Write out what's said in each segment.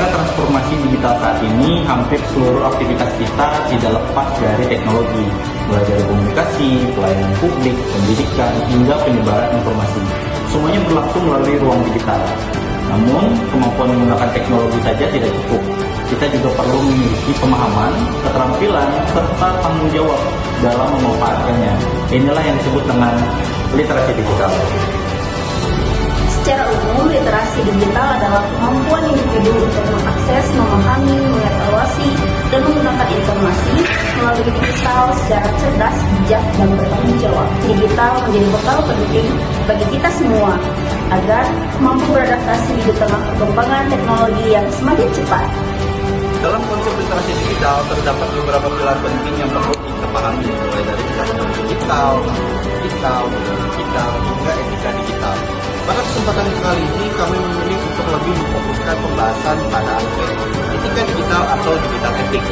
Era transformasi digital saat ini, hampir seluruh aktivitas kita tidak lepas dari teknologi, mulai dari komunikasi, pelayanan publik, pendidikan, hingga penyebaran informasi. Semuanya berlangsung melalui ruang digital. Namun, kemampuan menggunakan teknologi saja tidak cukup. Kita juga perlu memiliki pemahaman, keterampilan, serta tanggung jawab dalam memanfaatkannya. Inilah yang disebut dengan literasi digital. Secara umum, literasi digital adalah kemampuan individu untuk mengakses, memahami, mengevaluasi, dan menggunakan informasi melalui digital secara cerdas, bijak, dan bertanggung jawab. Digital menjadi bekal penting bagi kita semua agar mampu beradaptasi di tengah perkembangan teknologi yang semakin cepat. Dalam konsep literasi digital terdapat beberapa pilar penting yang perlu kita pahami, mulai dari literasi digital, hingga etika digital. Pada kesempatan kali ini kami memilih untuk lebih memfokuskan pembahasan pada aspek etika digital atau digital etik.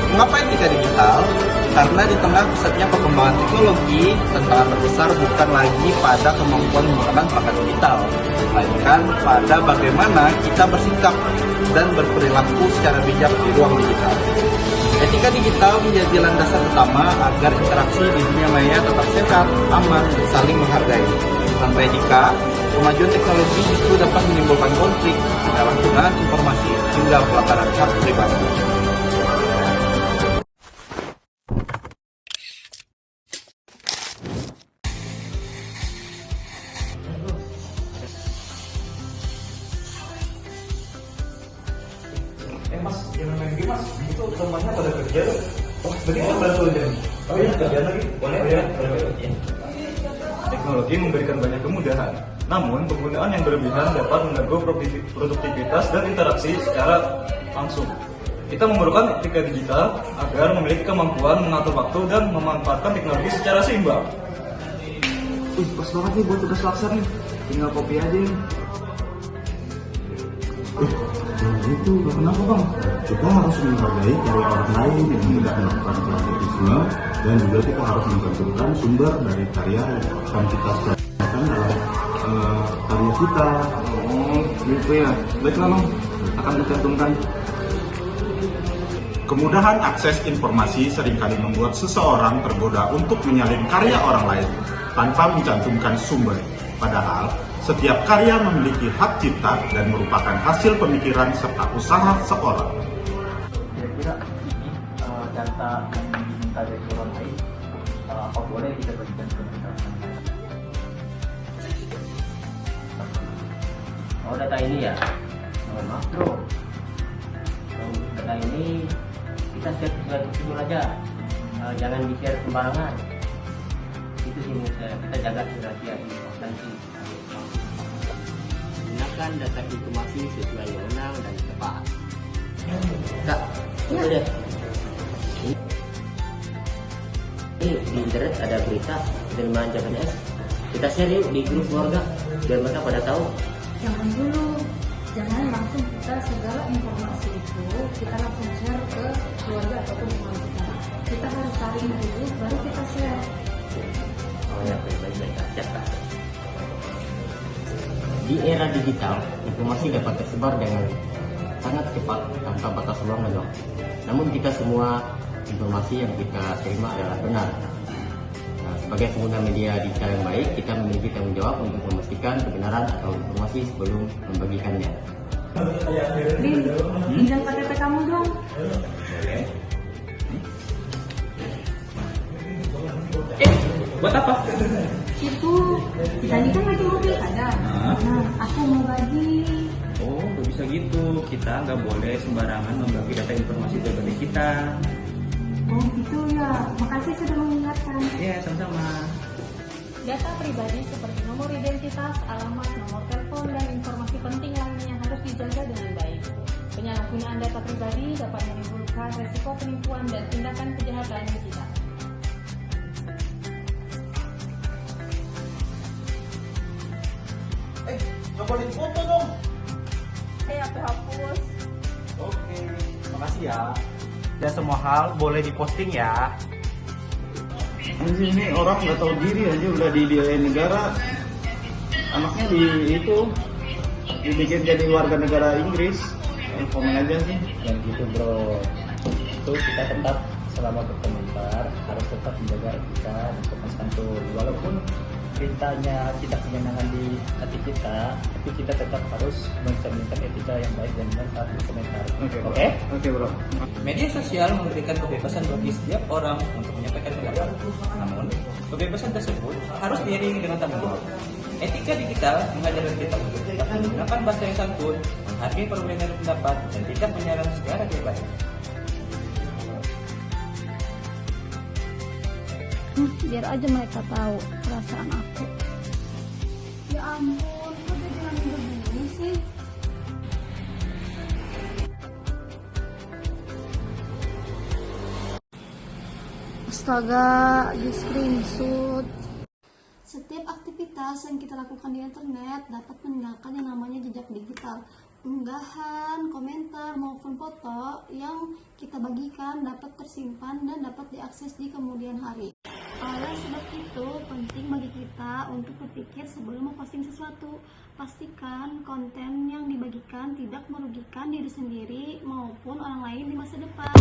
Mengapa etika digital? Karena di tengah pesatnya perkembangan teknologi, tantangan terbesar bukan lagi pada kemampuan menggunakan perangkat digital, melainkan pada bagaimana kita bersikap dan berperilaku secara bijak di ruang digital. Etika digital menjadi landasan utama agar interaksi di dunia maya tetap sehat, aman, dan saling menghargai. Tanpa etika, kemajuan teknologi justru dapat menimbulkan konflik, penyalahgunaan informasi, hingga pelanggaran hak pribadi. Mas, jangan main game mas, itu temannya pada kerja. Oh, tadi kita bantu aja. Oh iya, kerjaan lagi. Boleh, boleh. Teknologi memberikan banyak kemudahan, namun penggunaan yang berlebihan dapat mengganggu produktivitas dan interaksi secara langsung. Kita memerlukan etika digital agar memiliki kemampuan mengatur waktu dan memanfaatkan teknologi secara seimbang. Pas banget nih buat tugas laksar nih, tinggal copy aja. Itu kenapa bang? Kita harus menghargai karya orang lain yang tidak melakukan kreatifisme, dan juga kita harus mencantumkan sumber dari karya yang akan kita sertakan dalam karya kita. Oh, gitu ya. Baiklah bang, akan mencantumkan. Kemudahan akses informasi seringkali membuat seseorang tergoda untuk menyalin karya orang lain tanpa mencantumkan sumber. Padahal, setiap karya memiliki hak cipta dan merupakan hasil pemikiran serta usaha seorang. Kira-kira ini data yang diminta dari orang lain, apa boleh kita berikan ke mereka? Oh, data ini ya? Mohon maaf bro, data ini kita share sesuai prosedur aja, jangan di-share sembarangan. Itu sih menurut saya, kita jaga rahasia instansi. Gunakan data informasi sesuai wewenang dan tepat. Kak, itu deh. Ini di internet ada berita penerimaan CPNS. Kita share yuk di grup keluarga biar mereka pada tahu. Jangan dulu, jangan langsung kita segala informasi itu kita langsung share ke keluarga ataupun teman kita. Kita harus saring dulu, baru kita share. Oh ya, baik-baik, siap Kak. Di era digital, informasi dapat tersebar dengan sangat cepat tanpa batas ruang dan waktu. Namun kita semua informasi yang kita terima adalah benar. Nah, sebagai pengguna media digital yang baik, kita memiliki tanggung jawab untuk memastikan kebenaran atau informasi sebelum membagikannya. Din, pinjam KTP kamu dong. Buat apa? Itu tadi kan lagi mobil ada. Nah, aku mau bagi. Oh, gak bisa gitu. Kita nggak boleh sembarangan membagi data informasi pribadi kita. Oh gitu ya. Makasih sudah mengingatkan. Ya, sama-sama. Data pribadi seperti nomor identitas, alamat, nomor telepon, dan informasi penting lainnya harus dijaga dengan baik. Penyalahgunaan data pribadi dapat menimbulkan resiko penipuan dan tindakan kejahatan digital. Cobain foto dong. HP hapus. Oke, makasih ya. Dan semua hal boleh diposting ya. Ini orang nggak tahu diri aja udah dibiayain negara. Anaknya dibikin jadi warga negara Inggris. komen aja sih. Yang gitu bro, itu kita tetap selama berkomentar harus tetap menjaga etika dan sopan santun. Walaupun perintahnya tidak kemenangan di hati kita, tapi kita tetap harus mencerminkan etika yang baik dan benar saat berkomentar. Oke bro. Media sosial memberikan kebebasan bagi setiap orang untuk menyampaikan pendapat. Namun, kebebasan tersebut harus diiringi dengan tanggung jawab. Etika digital mengajarkan kita untuk tetap menggunakan bahasa yang santun, menghargai perbedaan pendapat, dan tidak menyerang segala kebebasan. Biar aja mereka tahu perasaan aku. Ya ampun, kok dia bilang begini sih? Astaga, di screenshot. Setiap aktivitas yang kita lakukan di internet dapat meninggalkan yang namanya jejak digital. Unggahan, komentar, maupun foto yang kita bagikan dapat tersimpan dan dapat diakses di kemudian hari. Oleh sebab itu, penting bagi kita untuk berpikir sebelum memposting sesuatu. Pastikan konten yang dibagikan tidak merugikan diri sendiri maupun orang lain di masa depan.